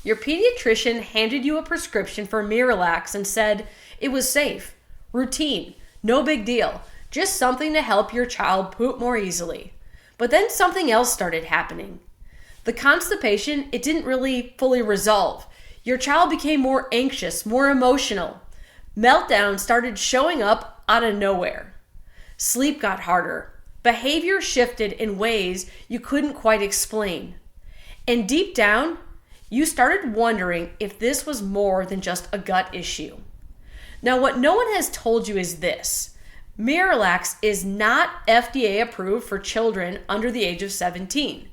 Your pediatrician handed you a prescription for MiraLAX and said it was safe, routine, no big deal, just something to help your child poop more easily. But then something else started happening. The constipation, it didn't really fully resolve. Your child became more anxious, more emotional. Meltdowns started showing up out of nowhere. Sleep got harder. Behavior shifted in ways you couldn't quite explain. And deep down, you started wondering if this was more than just a gut issue. Now, what no one has told you is this. MiraLAX is not FDA approved for children under the age of 17.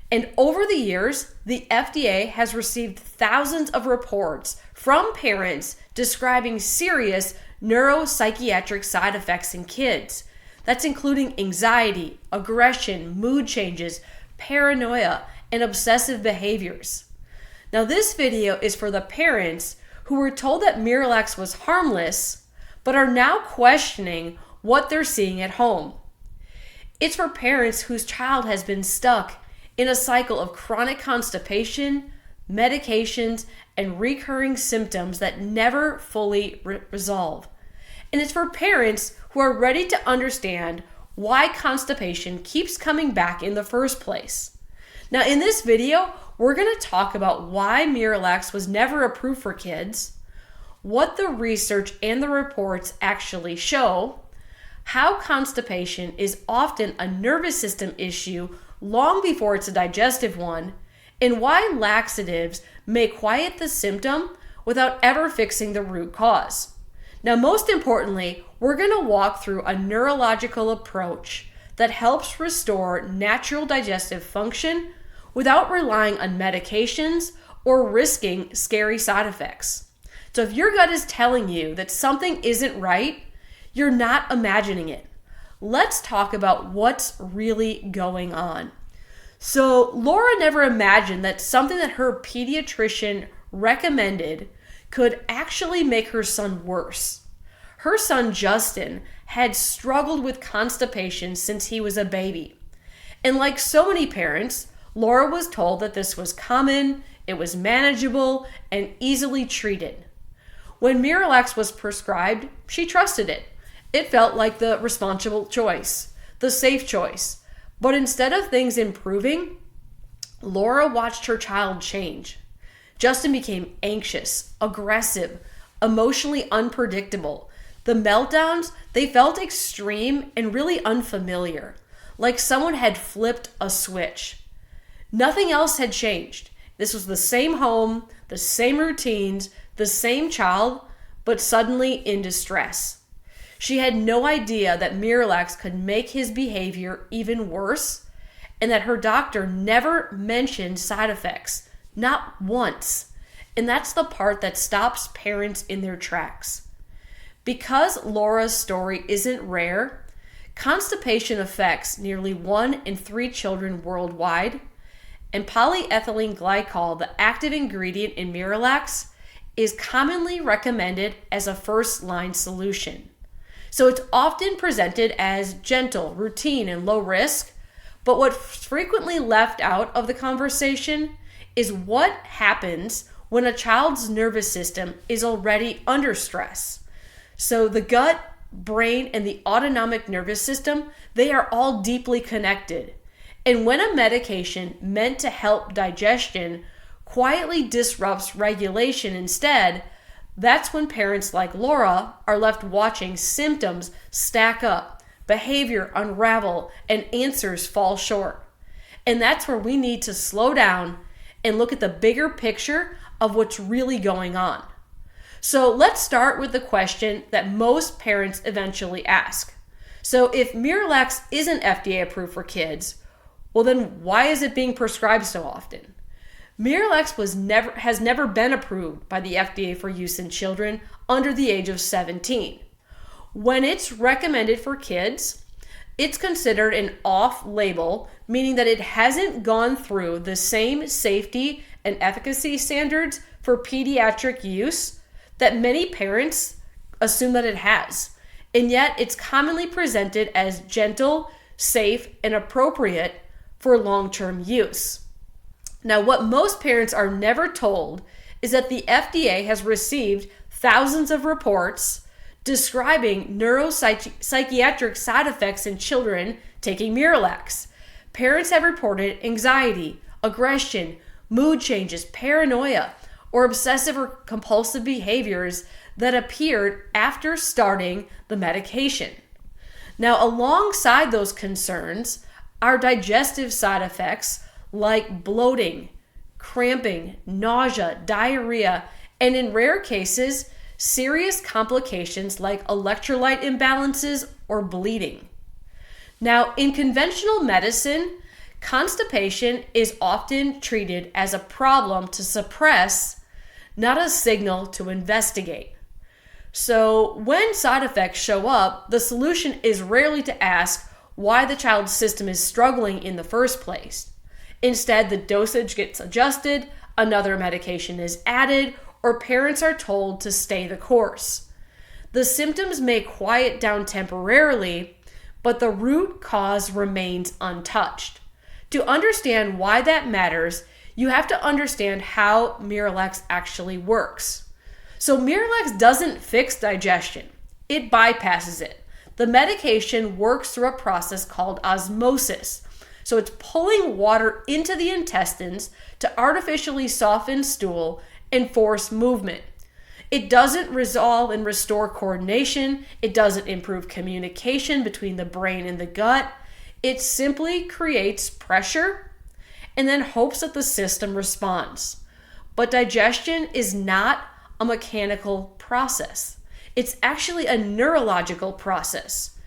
And over the years, the FDA has received thousands of reports from parents describing serious neuropsychiatric side effects in kids. That's including anxiety, aggression, mood changes, paranoia, and obsessive behaviors. Now, this video is for the parents who were told that MiraLAX was harmless, but are now questioning what they're seeing at home. It's for parents whose child has been stuck in a cycle of chronic constipation, medications, and recurring symptoms that never fully resolve. And it's for parents who are ready to understand why constipation keeps coming back in the first place. Now, in this video, we're going to talk about why MiraLAX was never approved for kids, what the research and the reports actually show, how constipation is often a nervous system issue long before it's a digestive one, and why laxatives may quiet the symptom without ever fixing the root cause. Now, most importantly, we're going to walk through a neurological approach that helps restore natural digestive function without relying on medications or risking scary side effects. So if your gut is telling you that something isn't right, you're not imagining it. Let's talk about what's really going on. So Laura never imagined that something that her pediatrician recommended could actually make her son worse. Her son Justin had struggled with constipation since he was a baby. And like so many parents, Laura was told that this was common, it was manageable, and easily treated. When MiraLAX was prescribed, she trusted it. It felt like the responsible choice, the safe choice. But instead of things improving, Laura watched her child change. Justin became anxious, aggressive, emotionally unpredictable. The meltdowns, they felt extreme and really unfamiliar, like someone had flipped a switch. Nothing else had changed. This was the same home, the same routines, the same child, but suddenly in distress. She had no idea that MiraLAX could make his behavior even worse, and that her doctor never mentioned side effects, not once. And that's the part that stops parents in their tracks. Because Laura's story isn't rare, constipation affects nearly 1 in 3 children worldwide, and polyethylene glycol, the active ingredient in MiraLAX, is commonly recommended as a first-line solution. So it's often presented as gentle, routine, and low risk, but what's frequently left out of the conversation is what happens when a child's nervous system is already under stress. So the gut, brain, and the autonomic nervous system, they are all deeply connected. And when a medication meant to help digestion quietly disrupts regulation instead, that's when parents like Laura are left watching symptoms stack up, behavior unravel, and answers fall short. And that's where we need to slow down and look at the bigger picture of what's really going on. So let's start with the question that most parents eventually ask. So if MiraLAX isn't FDA approved for kids, well then why is it being prescribed so often? MiraLAX has never been approved by the FDA for use in children under the age of 17. When it's recommended for kids, it's considered an off-label, meaning that it hasn't gone through the same safety and efficacy standards for pediatric use that many parents assume that it has. And yet it's commonly presented as gentle, safe, and appropriate for long-term use. Now, what most parents are never told is that the FDA has received thousands of reports describing neuropsychiatric side effects in children taking MiraLAX. Parents have reported anxiety, aggression, mood changes, paranoia, or obsessive or compulsive behaviors that appeared after starting the medication. Now, alongside those concerns are digestive side effects like bloating, cramping, nausea, diarrhea, and in rare cases, serious complications like electrolyte imbalances or bleeding. Now, in conventional medicine, constipation is often treated as a problem to suppress, not a signal to investigate. So, when side effects show up, the solution is rarely to ask why the child's system is struggling in the first place. Instead, the dosage gets adjusted, another medication is added, or parents are told to stay the course. The symptoms may quiet down temporarily, but the root cause remains untouched. To understand why that matters, you have to understand how MiraLAX actually works. So MiraLAX doesn't fix digestion. It bypasses it. The medication works through a process called osmosis. So it's pulling water into the intestines to artificially soften stool and force movement. It doesn't resolve and restore coordination. It doesn't improve communication between the brain and the gut. It simply creates pressure and then hopes that the system responds. But digestion is not a mechanical process. It's actually a neurological process.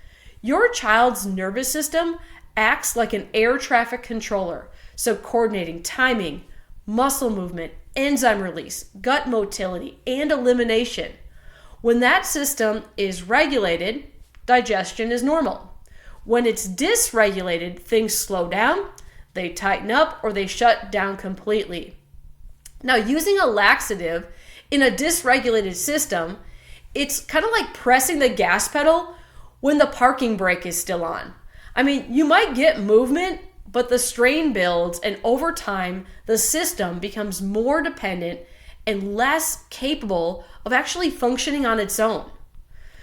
Your child's nervous system acts like an air traffic controller, so coordinating timing, muscle movement, enzyme release, gut motility, and elimination. When that system is regulated, digestion is normal. When it's dysregulated, things slow down, they tighten up, or they shut down completely. Now, using a laxative in a dysregulated system, it's kind of like pressing the gas pedal when the parking brake is still on. I mean, you might get movement, but the strain builds, and over time, the system becomes more dependent and less capable of actually functioning on its own.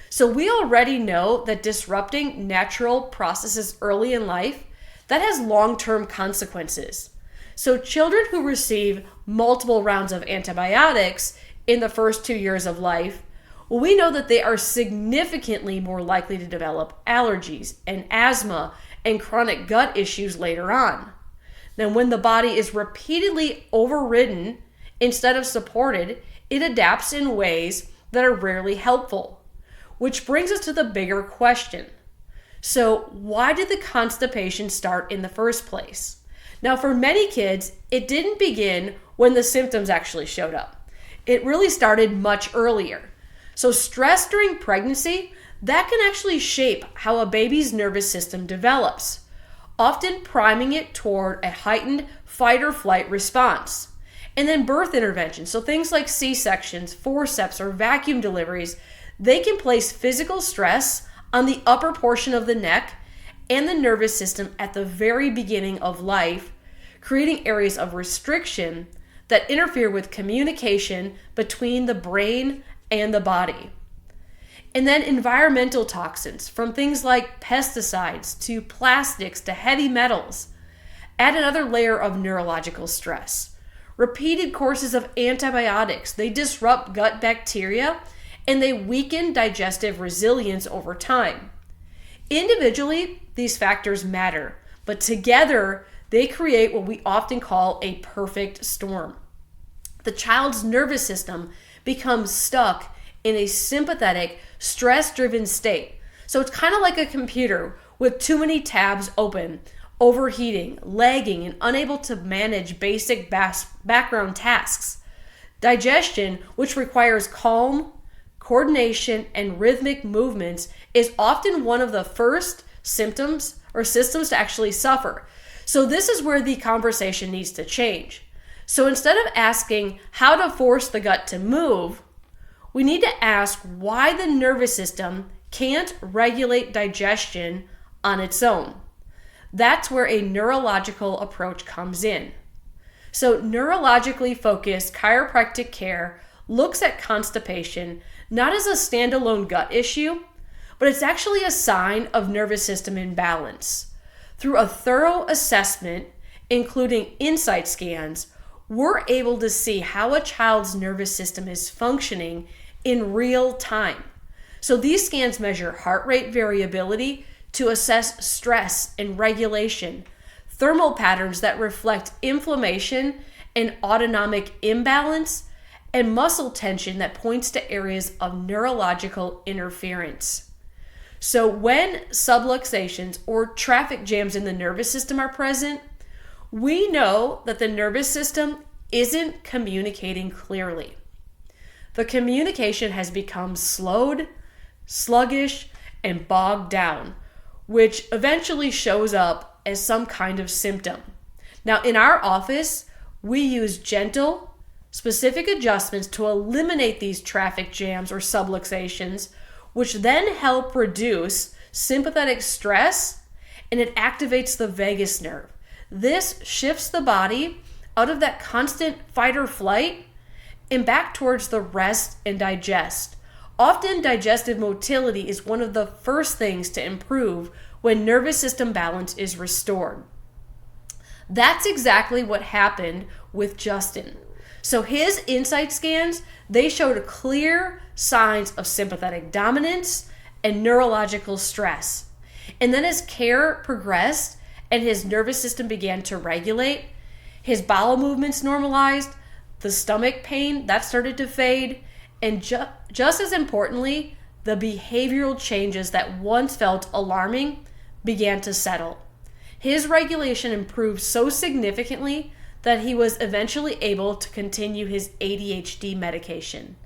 So we already know that disrupting natural processes early in life, that has long-term consequences. So children who receive multiple rounds of antibiotics in the first 2 years of life, well, we know that they are significantly more likely to develop allergies and asthma and chronic gut issues later on. Now, when the body is repeatedly overridden instead of supported, it adapts in ways that are rarely helpful, which brings us to the bigger question. So, why did the constipation start in the first place? Now, for many kids, it didn't begin when the symptoms actually showed up. It really started much earlier. So stress during pregnancy, that can actually shape how a baby's nervous system develops, often priming it toward a heightened fight or flight response. And then birth interventions, so things like C-sections, forceps, or vacuum deliveries, they can place physical stress on the upper portion of the neck and the nervous system at the very beginning of life, creating areas of restriction that interfere with communication between the brain and the body. And then environmental toxins, from things like pesticides to plastics to heavy metals, add another layer of neurological stress. Repeated courses of antibiotics, they disrupt gut bacteria and they weaken digestive resilience over time. Individually, these factors matter, but together they create what we often call a perfect storm. The child's nervous system becomes stuck in a sympathetic, stress-driven state. So it's kind of like a computer with too many tabs open, overheating, lagging, and unable to manage basic background tasks. Digestion, which requires calm, coordination, and rhythmic movements, is often one of the first symptoms or systems to actually suffer. So this is where the conversation needs to change. So instead of asking how to force the gut to move, we need to ask why the nervous system can't regulate digestion on its own. That's where a neurological approach comes in. So neurologically focused chiropractic care looks at constipation not as a standalone gut issue, but it's actually a sign of nervous system imbalance. Through a thorough assessment, including insight scans, we're able to see how a child's nervous system is functioning in real time. So these scans measure heart rate variability to assess stress and regulation, thermal patterns that reflect inflammation and autonomic imbalance, and muscle tension that points to areas of neurological interference. So when subluxations or traffic jams in the nervous system are present, we know that the nervous system isn't communicating clearly. The communication has become slowed, sluggish, and bogged down, which eventually shows up as some kind of symptom. Now, in our office, we use gentle, specific adjustments to eliminate these traffic jams or subluxations, which then help reduce sympathetic stress, and it activates the vagus nerve. This shifts the body out of that constant fight or flight and back towards the rest and digest. Often digestive motility is one of the first things to improve when nervous system balance is restored. That's exactly what happened with Justin. So his insight scans, they showed clear signs of sympathetic dominance and neurological stress. And then as care progressed and his nervous system began to regulate, his bowel movements normalized, the stomach pain, that started to fade, and just as importantly, the behavioral changes that once felt alarming began to settle. His regulation improved so significantly that he was eventually able to continue his ADHD medication.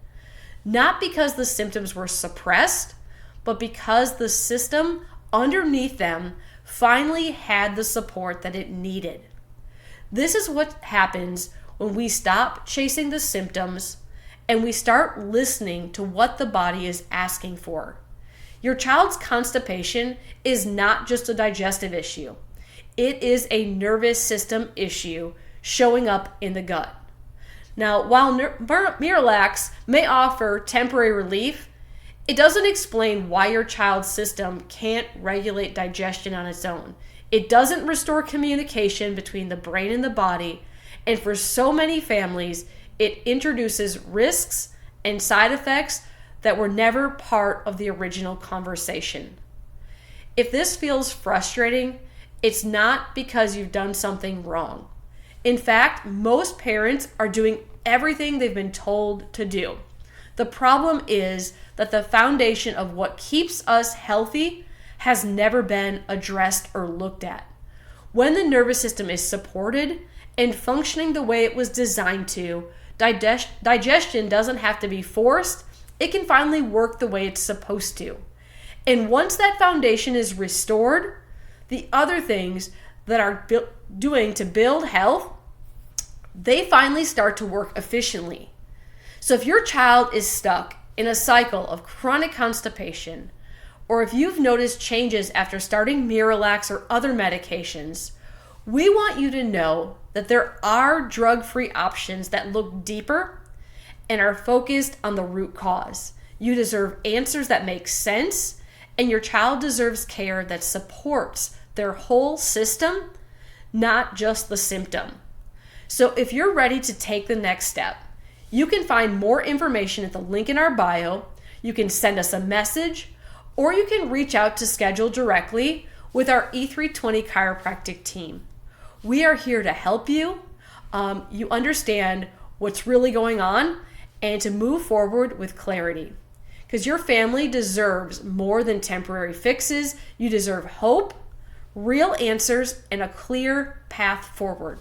Not because the symptoms were suppressed, but because the system underneath them finally had the support that it needed. This is what happens when we stop chasing the symptoms and we start listening to what the body is asking for. Your child's constipation is not just a digestive issue. It is a nervous system issue showing up in the gut. Now, while MiraLAX may offer temporary relief, it doesn't explain why your child's system can't regulate digestion on its own. It doesn't restore communication between the brain and the body, and for so many families, it introduces risks and side effects that were never part of the original conversation. If this feels frustrating, it's not because you've done something wrong. In fact, most parents are doing everything they've been told to do. The problem is that the foundation of what keeps us healthy has never been addressed or looked at. When the nervous system is supported and functioning the way it was designed to, digestion doesn't have to be forced. It can finally work the way it's supposed to. And once that foundation is restored, the other things that are doing to build health, they finally start to work efficiently. So if your child is stuck in a cycle of chronic constipation, or if you've noticed changes after starting MiraLAX or other medications, we want you to know that there are drug-free options that look deeper and are focused on the root cause. You deserve answers that make sense, and your child deserves care that supports their whole system, not just the symptom. So if you're ready to take the next step, you can find more information at the link in our bio. You can send us a message, or you can reach out to schedule directly with our E320 Chiropractic team. We are here to help you. You understand what's really going on and to move forward with clarity. Because your family deserves more than temporary fixes. You deserve hope, real answers, and a clear path forward.